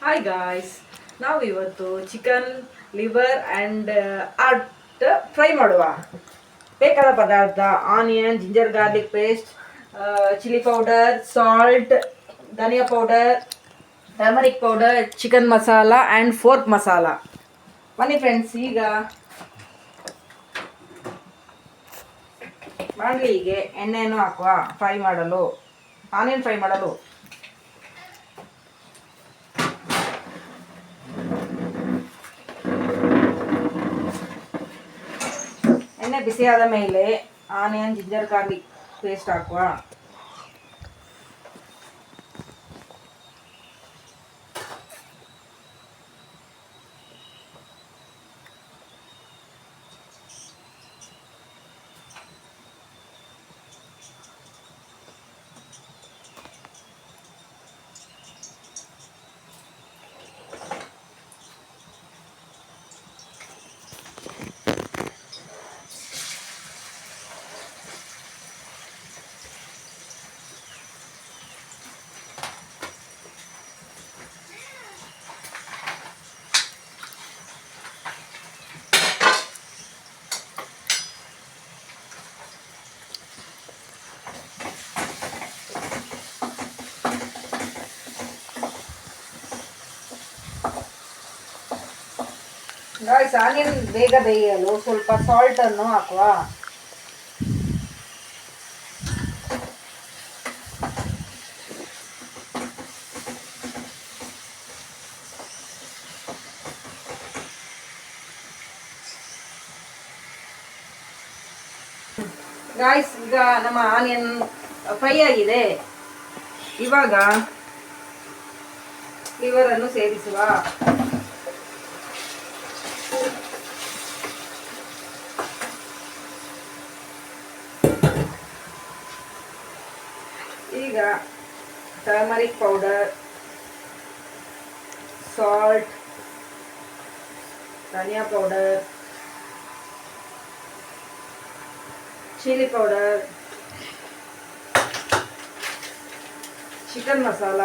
Hi guys, ನಾವು ಇವತ್ತು chicken liver and art fry ಮಾಡುವ. ಬೇಕಾದ ಪದಾರ್ಥ: onion, ginger garlic paste, chilli powder, salt, ಧನಿಯಾ powder, turmeric powder, chicken masala and fork masala. ಬನ್ನಿ ಫ್ರೆಂಡ್ಸ್, ಈಗ ಬಾಣಲಿಗೆ ಎಣ್ಣೆಯನ್ನು ಹಾಕುವ. ಆನಿಯನ್ ಫ್ರೈ ಮಾಡಲು ಎಣ್ಣೆ ಬಿಸಿಯಾದ ಮೇಲೆ ಆನಿಯನ್, ಜಿಂಜರ್ ಗಾರ್ಲಿಕ್ ಪೇಸ್ಟ್ ಹಾಕುವ. ಗಾಯ್ಸ್, ಆನಿಯನ್ ಬೇಗ ಬೇಯಲು ಸ್ವಲ್ಪ ಸಾಲ್ಟ್ ಅನ್ನು ಹಾಕುವ. ಗಾಯ್ಸ್, ಈಗ ನಮ್ಮ ಆನಿಯನ್ ಫ್ರೈ ಆಗಿದೆ. ಇವಾಗ ಲಿವರ್ ಅನ್ನು ಸೇರಿಸುವ. ಈಗ ಟರ್ಮರಿಕ್ ಪೌಡರ್, ಸಾಲ್ಟ್, ಧನಿಯಾ powder, chilli powder, chicken masala,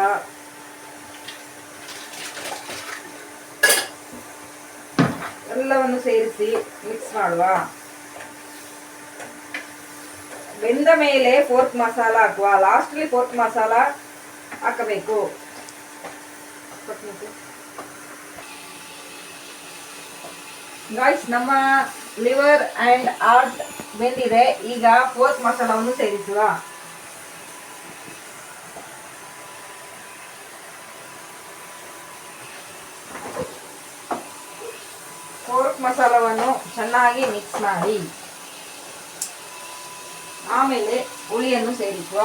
ಎಲ್ಲವನ್ನು ಸೇರಿಸಿ ಮಿಕ್ಸ್ ಮಾಡುವ. ಬೆಂದ ಮೇಲೆ ಫೋರ್ಕ್ ಮಸಾಲ ಹಾಕುವ. ಲಾಸ್ಟ್ಲಿ ಫೋರ್ಕ್ ಮಸಾಲ ಹಾಕಬೇಕು. ಗಾಯ್ಸ್, ನಮ್ಮ ಲಿವರ್ ಆ್ಯಂಡ್ ಆರ್ಟ್ ಬೆಂದಿದೆ. ಈಗ ಫೋರ್ಕ್ ಮಸಾಲವನ್ನು ಸೇರಿಸುವ. ಫೋರ್ಕ್ ಮಸಾಲವನ್ನು ಚೆನ್ನಾಗಿ ಮಿಕ್ಸ್ ಮಾಡಿ ಆಮೇಲೆ ಹುಳಿಯನ್ನು ಸೇರಿಸುವ.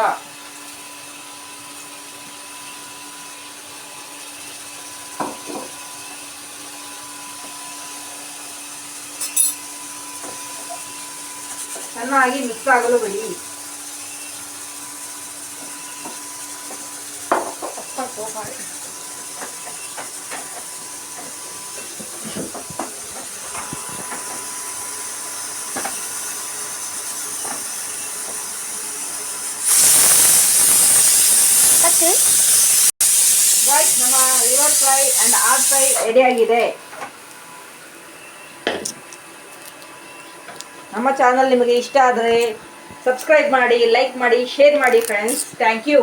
ಚೆನ್ನಾಗಿ ಮಿಕ್ಸ್ ಆಗಲು ಬಿಡಿ. ಗಾಯ್ಸ್, ನಮ್ಮ liver fry and art fry ರೆಡಿಯಾಗಿದೆ. ನಮ್ಮ ಚಾನಲ್ ನಿಮಗೆ ಇಷ್ಟ ಆದರೆ ಸಬ್ಸ್ಕ್ರೈಬ್ ಮಾಡಿ, ಲೈಕ್ ಮಾಡಿ, ಶೇರ್ ಮಾಡಿ ಫ್ರೆಂಡ್ಸ್. Thank you.